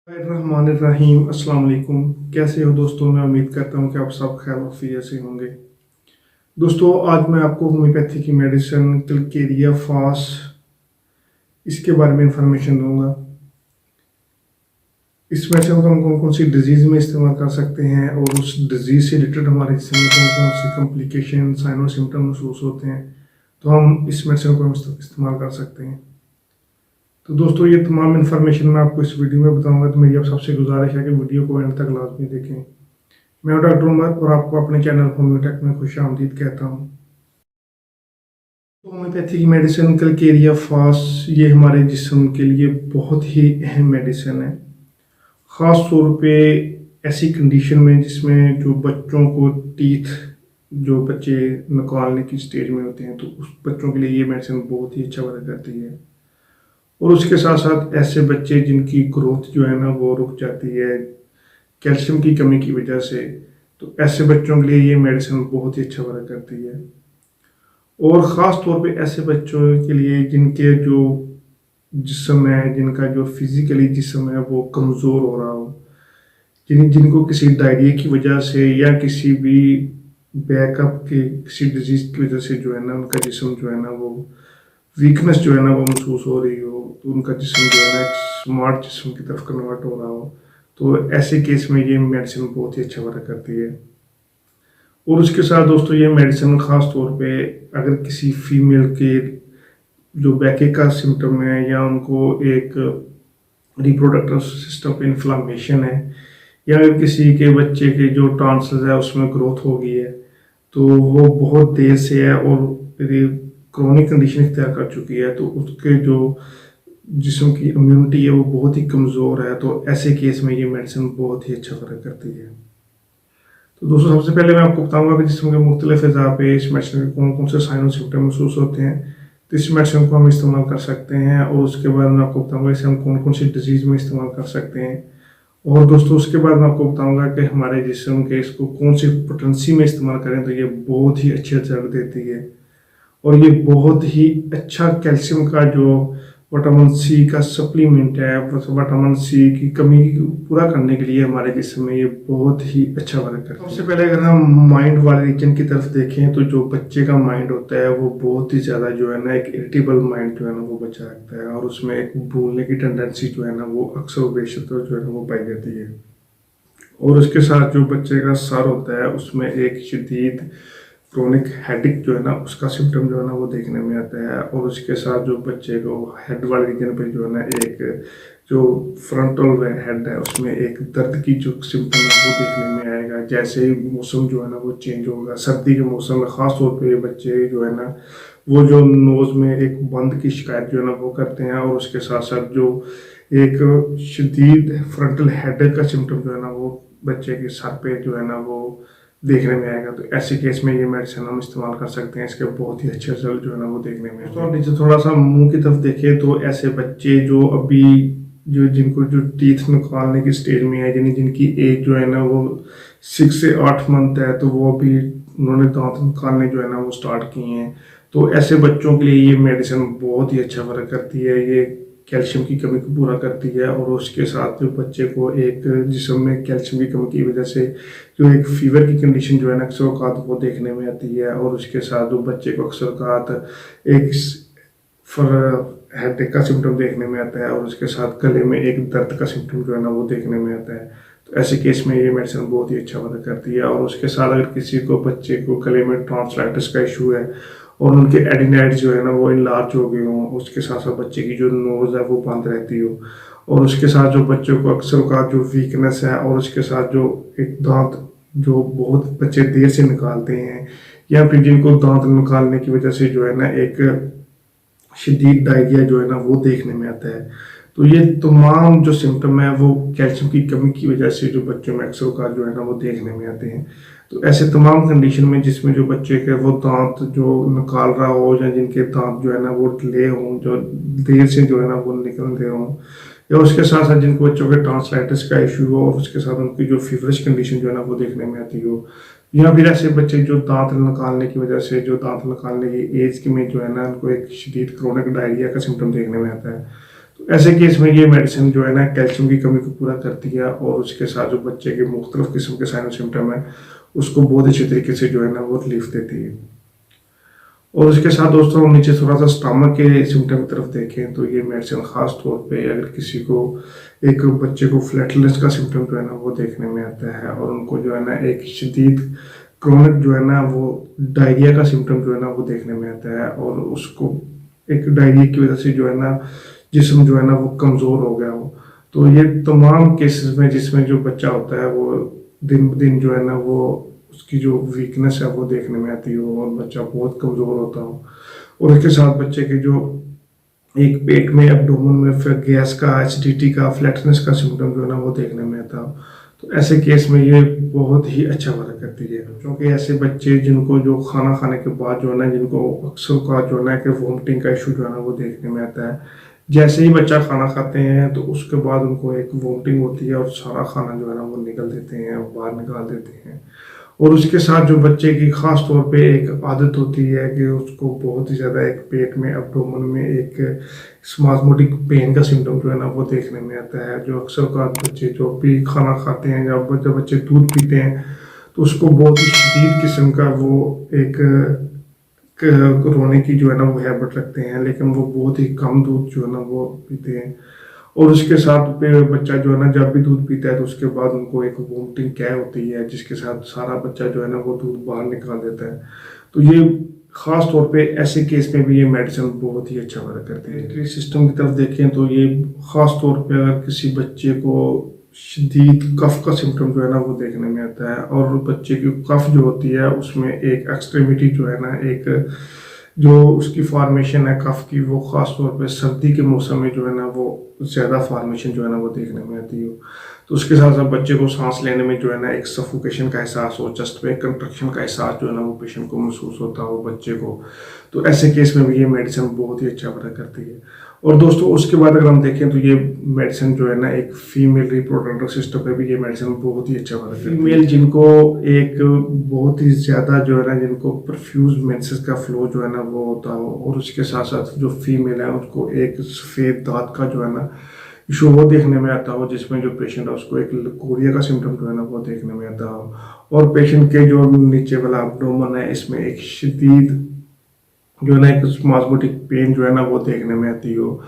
रहमानिर्रहीम अस्सलाम वालेकुम। कैसे हो दोस्तों? मैं उम्मीद करता हूँ कि आप सब खैर वफ़ियत से होंगे। दोस्तों, आज मैं आपको होम्योपैथी की मेडिसिन क्लकेरिया फास इसके बारे में इंफॉर्मेशन दूंगा। इस मेडिसिन को हम कौन कौन सी डिजीज़ में इस्तेमाल कर सकते हैं और उस डिजीज़ से रिलेटेड हमारे जिसम में कौन कौन सी कॉम्प्लिकेशन साइन और सिम्टम महसूस होते हैं, तो हम इस मेडिसिन को हम इस्तेमाल कर सकते हैं। तो दोस्तों, ये तमाम इन्फॉर्मेशन मैं आपको इस वीडियो में बताऊंगा, तो मेरी आप सबसे गुजारिश है कि वीडियो को एंड तक लाजमी देखें। मैं डॉक्टर उमर और आपको अपने चैनल होम्योटेक में खुश आमदीद कहता हूँ। तो होम्योपैथी की मेडिसिन क्लकेरिया फास ये हमारे जिस्म के लिए बहुत ही अहम मेडिसिन है, ख़ास तौर पे ऐसी कंडीशन में जिसमें जो बच्चों को टीथ जो बच्चे निकालने की स्टेज में होते हैं, तो उस बच्चों के लिए ये मेडिसिन बहुत ही अच्छा वर्क करती है। और उसके साथ साथ ऐसे बच्चे जिनकी ग्रोथ जो है ना वो रुक जाती है कैल्शियम की कमी की वजह से, तो ऐसे बच्चों के लिए ये मेडिसिन बहुत ही अच्छा वर्क करती है। और ख़ास तौर पे ऐसे बच्चों के लिए जिनके जो जिस्म है, जिनका जो फिज़िकली जिस्म है वो कमज़ोर हो रहा हो, जिनको किसी डायरिया की वजह से या किसी भी बैकअप के किसी डिजीज़ की वजह से जो है ना उनका जिस्म जो है ना वो वीकनेस जो है ना वो महसूस हो रही हो, तो उनका जिस्म जो है ना एक स्मार्ट जिस्म की तरफ कन्वर्ट हो रहा हो, तो ऐसे केस में ये मेडिसिन बहुत ही अच्छा वर्क करती है। और उसके साथ दोस्तों, ये मेडिसिन ख़ास तौर पे अगर किसी फीमेल के जो बैके का सिम्टम है या उनको एक रिप्रोडक्टिव सिस्टम पे इन्फ्लामेशन है, या अगर किसी के बच्चे के जो टॉन्सिल्स है उसमें ग्रोथ हो गई है, तो वो बहुत देर से है और क्रोनिक कंडीशन इख्तियार कर चुकी है, तो उसके जो जिस्म की इम्यूनिटी है वो बहुत ही कमज़ोर है, तो ऐसे केस में ये मेडिसिन बहुत ही अच्छा फ़र्क करती है। तो दोस्तों, सबसे पहले मैं आपको बताऊंगा कि जिस्म के मुख्तलिफ अज़ा पे इस मेडिसिन के कौन कौन से साइन और सिम्टम महसूस होते हैं, तो इस मेडिसिन को हम इस्तेमाल कर सकते हैं। और उसके बाद मैं आपको बताऊंगा इसे हम कौन कौन सी डिजीज़ में इस्तेमाल कर सकते हैं। और दोस्तों, उसके बाद मैं आपको बताऊंगा कि हमारे जिस्म के इसको कौन सी पोटेंसी में इस्तेमाल करें तो ये बहुत ही अच्छे रिजल्ट देती है। और ये बहुत ही अच्छा कैल्शियम का जो विटामिन सी का सप्लीमेंट है, विटामिन सी की कमी पूरा करने के लिए हमारे जिस्म में ये बहुत ही अच्छा वर्क करता है। सबसे पहले अगर हम माइंड वाले रीजन की तरफ देखें, तो जो बच्चे का माइंड होता है वो बहुत ही ज़्यादा जो है ना एक इरिटेबल माइंड जो है ना वो बच्चा रखता है, और उसमें एक भूलने की टेंडेंसी जो है ना वो अक्सर बेशतर जो है ना वो पाई जाती है। और उसके साथ जो बच्चे का सर होता है उसमें एक शदीद क्रोनिक हेडिक जो है ना उसका सिम्टम जो है ना वो देखने में आता है। और उसके साथ जो बच्चे को हेड वाले रीजन पे जो है ना एक जो फ्रंटल हेड है उसमें एक दर्द की जो सिम्टम है वो देखने में आएगा। जैसे ही मौसम जो है ना वो चेंज होगा, सर्दी के मौसम में ख़ास तौर पे ये बच्चे जो है ना वो जो नोज़ में एक बंद की शिकायत जो है ना वो करते हैं, और उसके साथ साथ जो एक शदीद फ्रंटल हेडेक का सिम्टम जो है ना वो बच्चे के सर पे जो है ना वो देखने में आएगा। तो ऐसे केस में ये मेडिसिन हम इस्तेमाल कर सकते हैं, इसके बहुत ही अच्छे रिजल्ट जो है ना वो देखने में। तो नीचे थोड़ा सा मुंह की तरफ देखें, तो ऐसे बच्चे जो अभी जो जिनको जो टीथ निकालने की स्टेज में है, जिनकी एज जो है ना वो 6 से 8 मंथ है, तो वो अभी उन्होंने दांत निकालने जो है ना वो स्टार्ट किए हैं, तो ऐसे बच्चों के लिए ये मेडिसिन बहुत ही अच्छा वर्क करती है। ये कैल्शियम की कमी को पूरा करती है, और उसके साथ जो बच्चे को एक जिस्म में कैल्शियम की कमी की वजह से जो एक फीवर की कंडीशन जो है ना अक्सर औकात वो देखने में आती है। और उसके साथ जो बच्चे को अक्सर औकात एक हेडेक का सिम्टम देखने में आता है, और उसके साथ गले में एक दर्द का सिम्टम जो है ना वो देखने में आता है। तो ऐसे केस में ये मेडिसिन बहुत ही अच्छा वर्क करती है। और उसके साथ अगर किसी को बच्चे को गले में टॉन्सिलाइटिस का इशू है और उनके एडिनाइड्स जो है ना वो इनलार्ज हो गए हों, उसके साथ साथ बच्चे की जो नोज़ है वो बंद रहती हो, और उसके साथ जो बच्चों को अक्सर का जो वीकनेस है, और उसके साथ जो एक दांत जो बहुत बच्चे देर से निकालते हैं, या फिर जिनको दांत निकालने की वजह से जो है ना एक शदीद डायरिया जो है ना वो देखने में आता है, तो ये तमाम जो सिम्टम है वो कैल्शियम की कमी की वजह से जो बच्चों में अक्सर का जो है ना वो देखने में आते हैं। तो ऐसे तमाम कंडीशन में जिसमें जो बच्चे के वो दांत जो निकाल रहा हो, या जिनके दांत जो है ना वो डिले हों, जो देर से जो है ना वो निकल रहे हों, या उसके साथ साथ जिनको बच्चों के टॉन्सिलाइटिस का इशू हो, और उसके साथ उनकी जो फीवरिश कंडीशन जो है ना वो देखने में आती हो, या फिर ऐसे बच्चे जो दांत निकालने की वजह से जो दांत निकालने की एज की में जो है ना उनको एक शदीद क्रोनिक डायरिया का सिम्टम देखने में आता है, तो तो ऐसे केस में ये मेडिसिन जो है ना कैल्शियम की कमी को पूरा करती है और उसके साथ जो बच्चे के मुख्तलिफ किस्म के साइन और सिम्टम है उसको बहुत अच्छे तरीके से जो है ना वो रिलीफ देती है। और उसके साथ दोस्तों हम नीचे थोड़ा सा स्टमक के सिम्टम की तरफ देखें तो ये मेडिसिन खास तौर पे अगर किसी को एक बच्चे को फ्लैटलेंस का सिम्टम जो है ना वो देखने में आता है और उनको जो है ना एक शदीद क्रोनिक जो है ना वो डायरिया का सिम्टम जो है ना वो देखने में आता है और उसको एक डायरिया की वजह से जो है ना जिस्म जो है ना वो कमज़ोर हो गया हो। तो ये तमाम केसेस में जिसमें जो बच्चा होता है वो दिन ब दिन जो है ना वो उसकी जो वीकनेस है वो देखने में आती हो और बच्चा बहुत कमज़ोर होता हो और उसके साथ बच्चे के जो एक पेट में एब्डोमेन में फिर गैस का एसिडिटी का फ्लैटनेस का सिम्टम जो है ना वो देखने में आता हो। तो ऐसे केस में ये बहुत ही अच्छा वर्क करती है क्योंकि ऐसे बच्चे जिनको जो खाना खाने के बाद जो है ना जिनको अक्सर का जो है ना कि वोमिटिंग का इशू जो है ना वो देखने में आता है। जैसे ही बच्चा खाना खाते हैं तो उसके बाद उनको एक वोमिटिंग होती है और सारा खाना जो है ना वो निकल देते हैं बाहर निकाल देते हैं। और उसके साथ जो बच्चे की खास तौर पे एक आदत होती है कि उसको बहुत ही ज़्यादा एक पेट में एब्डोमेन में एक स्पाज़्मोटिक पेन का सिम्टम जो है ना वो देखने में आता है। जो अक्सर का बच्चे जो भी खाना खाते हैं जब बच्चे दूध पीते हैं तो उसको बहुत ही शदीद किस्म का वो एक रोने की जो है ना वो हैबिट रखते हैं लेकिन वो बहुत ही कम दूध जो है ना वो पीते हैं। और उसके साथ पे बच्चा जो है ना जब भी दूध पीता है तो उसके बाद उनको एक वोमिटिंग क्या होती है जिसके साथ सारा बच्चा जो है ना वो दूध बाहर निकाल देता है। तो ये खास तौर पे ऐसे केस में भी ये मेडिसिन बहुत ही अच्छा वर्क करती है। रेस्पिरेटरी सिस्टम की तरफ देखें तो ये खास तौर पे अगर किसी बच्चे को शदीद कफ का सिम्टम जो है ना वो देखने में आता है और बच्चे की कफ जो होती है उसमें एक एक्सट्रीमिटी जो है ना एक जो उसकी फॉर्मेशन है कफ की वो ख़ास तौर पे सर्दी के मौसम में जो है ना वो ज़्यादा फॉर्मेशन जो है ना वो देखने में आती हो। तो उसके साथ साथ बच्चे को सांस लेने में जो है ना एक सफोकेशन का एहसास हो चेस्ट में कंट्रक्शन का एहसास जो है ना वो पेशेंट को महसूस होता हो बच्चे को। तो ऐसे केस में भी ये मेडिसिन बहुत ही अच्छा वर्क करती है। और दोस्तों उसके बाद अगर हम देखें तो ये मेडिसिन जो है ना एक फीमेल रिप्रोडक्टिव सिस्टम पे भी ये मेडिसिन बहुत ही अच्छा वर्क करती है। फीमेल जिनको एक बहुत ही ज़्यादा जो है ना जिनको परफ्यूज मेंसेस का फ्लो जो है ना वो होता हो और उसके साथ साथ जो फीमेल है उसको एक सफ़ेद दांत का जो है ना इशू वो देखने में आता हो जिसमें जो पेशेंट है उसको एक कोरिया का सिम्टम जो है ना वो देखने में आता हो और पेशेंट के जो नीचे वाला एब्डोमेन है इसमें एक शदीद जो है ना एक स्पाज़्मोटिक पेन जो है ना वो देखने में आती हो।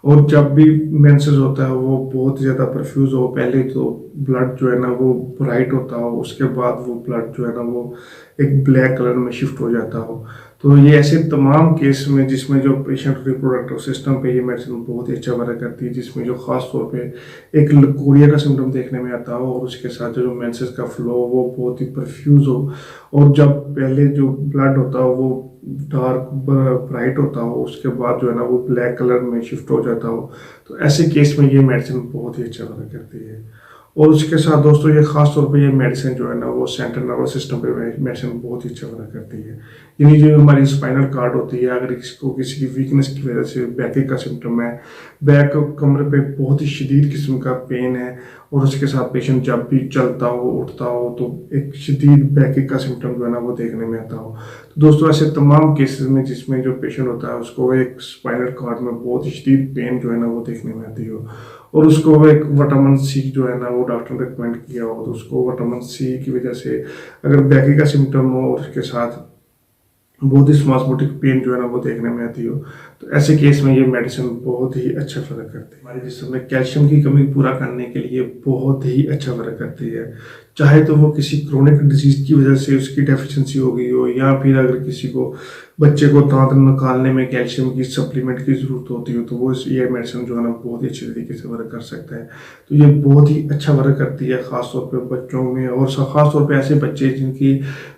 और जब भी मेंसेस होता है वो बहुत ज़्यादा परफ्यूज हो पहले तो ब्लड जो है ना वो ब्राइट होता हो उसके बाद वो ब्लड जो है ना वो एक ब्लैक कलर में शिफ्ट हो जाता हो। तो ये ऐसे तमाम केस में जिसमें जो पेशेंट रिप्रोडक्टिव सिस्टम पे ये मेडिसिन बहुत ही अच्छा वर्क करती है जिसमें जो खास तौर पे एक लकोरिया का सिम्टम देखने में आता हो और उसके साथ जो मेंसेस का फ्लो वो बहुत ही परफ्यूज हो और जब पहले जो ब्लड होता हो वो डार्क ब्राइट होता हो उसके बाद जो है ना वो ब्लैक कलर में शिफ्ट हो जाता हो। तो ऐसे केस में ये मेडिसिन बहुत ही अच्छा वर्क करती है। और उसके साथ दोस्तों ये खास तौर पे ये मेडिसिन जो है ना वो सेंट्रल नर्वस सिस्टम पे मेडिसिन बहुत ही अच्छा वर्क करती है। यानी जो हमारी स्पाइनल कार्ड होती है अगर किसी को किसी की वीकनेस की वजह से बैक का सिम्टम है बैक कमरे पे बहुत ही शदीद किस्म का पेन है और उसके साथ पेशेंट जब भी चलता हो उठता हो तो एक शदीद बैक का सिम्टम जो है ना वो देखने में आता हो। तो दोस्तों ऐसे तमाम केसेस में जिसमें जो पेशेंट होता है उसको एक स्पाइनल कार्ड में बहुत ही शदीद पेन जो है ना वो देखने में आती हो और उसको एक विटामिन सी जो है ना वो डॉक्टर ने रिकमेंड किया हो तो उसको विटामिन सी की वजह से अगर बैकी का सिम्टम हो और उसके साथ बहुत ही स्पाज़्मोटिक पेन जो है ना वो देखने में आती हो तो ऐसे केस में ये मेडिसिन बहुत ही अच्छा वर्क करती है। हमारे जिस्म में कैल्शियम की कमी पूरा करने के लिए बहुत ही अच्छा वर्क करती है चाहे तो वो किसी क्रोनिक डिजीज की वजह से उसकी डेफिशिएंसी हो गई हो या फिर अगर किसी को बच्चे को दांत निकालने में कैल्शियम की सप्लीमेंट की ज़रूरत होती हो तो वो ये मेडिसिन जो है ना बहुत ही अच्छे तरीके से वर्क कर सकता है। तो ये बहुत ही अच्छा वर्क करती है ख़ासतौर पे बच्चों में और ख़ासतौर पे ऐसे बच्चे जिनकी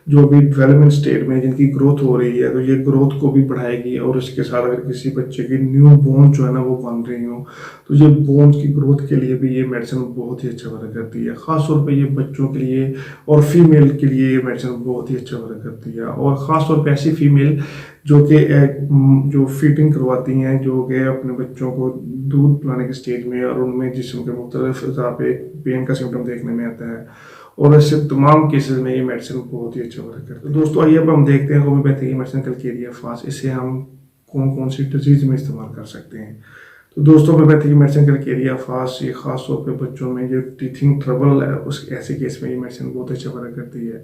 जो भी डेवलपमेंट स्टेट में जिनकी ग्रोथ हो रही है तो ये ग्रोथ को भी बढ़ाएगी और इसके साथ अगर किसी बच्चे की न्यू बोन जो है ना वो बन रही हो तो ये बोन की ग्रोथ के लिए भी ये मेडिसिन बहुत ही अच्छा वर्क करती है। ख़ासतौर पे ये बच्चों के लिए और फीमेल के लिए ये मेडिसिन बहुत ही अच्छा वर्क करती है और ख़ासतौर पे ऐसी फीमेल जो कि जो फीडिंग करवाती हैं जो कि अपने बच्चों को दूध पिलाने के स्टेज में और उनमें जिस्म के मुख्तलिफ अज़ा पे पेन का सिम्टम देखने में आता है और ऐसे तमाम केसेस में ये मेडिसिन बहुत ही अच्छा वर्क करता है। तो दोस्तों आइए अब हम देखते हैं होम्योपैथी की मेडिसिन कलकेरिया फास्ट इसे हम कौन कौन सी डिजीज़ में इस्तेमाल कर सकते हैं। तो दोस्तों होम्योपैथिक मेडिसिन कैलकेरिया फास्ट ये खास तौर पे बच्चों में जो टीथिंग ट्रबल है उस ऐसे केस में ये मेडिसिन बहुत अच्छा वर्क करती है।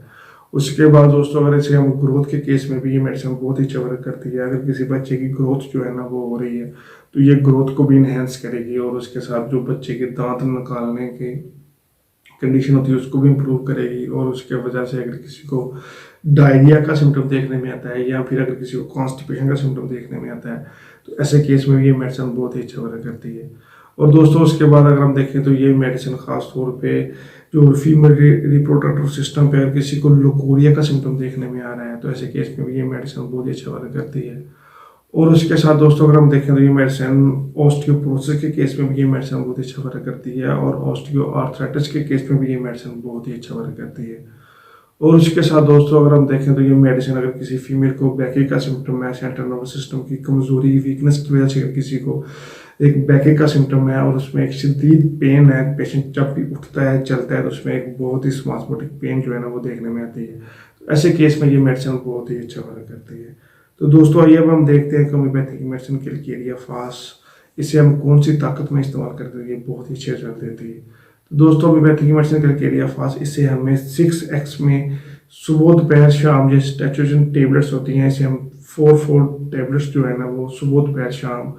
उसके बाद दोस्तों अगर इसे हम ग्रोथ के केस में भी ये मेडिसिन बहुत ही अच्छा वर्क करती है। अगर किसी बच्चे की ग्रोथ जो है ना वो हो रही है तो ये ग्रोथ को भी इन्हेंस करेगी और उसके साथ जो बच्चे के दांत निकालने की कंडीशन होती है उसको भी इम्प्रूव करेगी। और उसके वजह से अगर किसी को डायरिया का सिम्टम देखने में आता है या फिर अगर किसी को कॉन्स्टिपेशन का सिम्टम देखने में आता है तो ऐसे केस में भी ये मेडिसिन बहुत ही अच्छा वर्क करती है। और दोस्तों उसके बाद अगर हम देखें तो ये मेडिसिन खास तौर पे जो फीमेल रिप्रोडक्टिव सिस्टम पे अगर किसी को लुकोरिया का सिम्टम देखने में आ रहा है तो ऐसे केस में भी ये मेडिसिन बहुत ही अच्छा वर्क करती है। और उसके साथ दोस्तों अगर हम देखें तो ये मेडिसिन ऑस्टियोपोरोसिस के केस में भी ये मेडिसिन बहुत अच्छा वर्क करती है और ऑस्टियो आर्थराइटिस के केस में भी ये मेडिसिन बहुत ही अच्छा वर्क करती है। और उसके साथ दोस्तों अगर हम देखें तो ये मेडिसिन अगर किसी फीमेल को बैके का सिम्टम है, सेंट्रल नर्वस सिस्टम की कमजोरी वीकनेस की वजह से अगर किसी को एक बैके का सिम्टम है और उसमें एक शदीद पेन है, पेशेंट जब भी उठता है चलता है तो उसमें एक बहुत ही स्पास्मोटिक पेन जो है ना वो देखने में आती है, तो ऐसे केस में ये मेडिसिन बहुत ही अच्छा वर्क करती है। तो दोस्तों आइए अब हम देखते हैं कि होम्योपैथिक मेडिसिन कैलकेरिया फास्ट इसे हम कौन सी ताकत में इस्तेमाल करते हैं, ये बहुत ही अच्छे रिजल्ट देती है। तो दोस्तों होम्योपैथिक मेडिसिन कैलकेरिया फास्ट इसे हमें 6x में सुबह दोपहर शाम जैसे टेट्राजन टेबलेट्स होती हैं इसे हम 4 टेबलेट्स जो है ना वो सुबह दोपहर शाम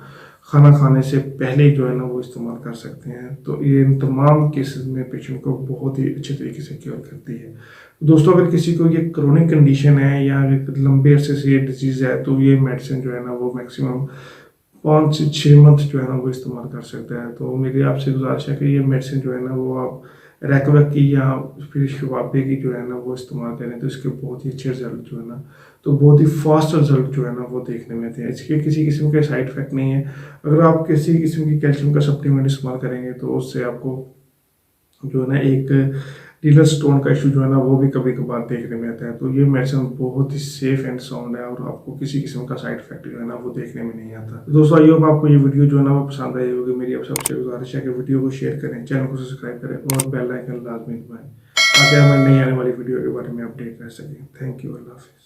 खाना खाने से पहले जो है ना वो इस्तेमाल कर सकते हैं। तो ये इन तमाम केसेस में पेशेंट को बहुत ही अच्छे तरीके से क्योर करती है। दोस्तों अगर किसी को ये क्रोनिक कंडीशन है या लंबे अरसे से ये डिजीज़ है तो ये मेडिसिन जो है ना वो मैक्सिमम 5 से 6 मंथ जो है ना वो इस्तेमाल कर सकता है। तो मेरी आपसे गुजारिश है कि ये मेडिसिन जो है ना वो आप रैकवेक की या फिर शवाबे की जो है ना वो इस्तेमाल करें तो इसके बहुत ही अच्छे रिजल्ट जो है ना तो बहुत ही फास्ट रिजल्ट जो है ना वो देखने में आते हैं। इसके किसी किस्म के साइड इफेक्ट नहीं है। अगर आप किसी किस्म की कैल्शियम का सप्लीमेंट इस्तेमाल करेंगे तो उससे आपको जो है ना एक रीनल स्टोन का इशू जो है ना वो भी कभी कभार देखने में आता है। तो ये मेडिसिन बहुत ही सेफ एंड साउंड है और आपको किसी किस्म का साइड इफेक्ट जो है ना वो देखने में नहीं आता। तो दोस्तों आई होप आपको ये वीडियो जो है ना वो पसंद आई होगी। मेरी आप सबसे गुजारिश है कि वीडियो को शेयर करें, चैनल को सब्सक्राइब करें और बेल आइकन लाजमी दबाएं ताकि हमें नई आने वाली वीडियो के बारे में अपडेट रह सकें। थैंक यू, अल्लाह हाफिज़।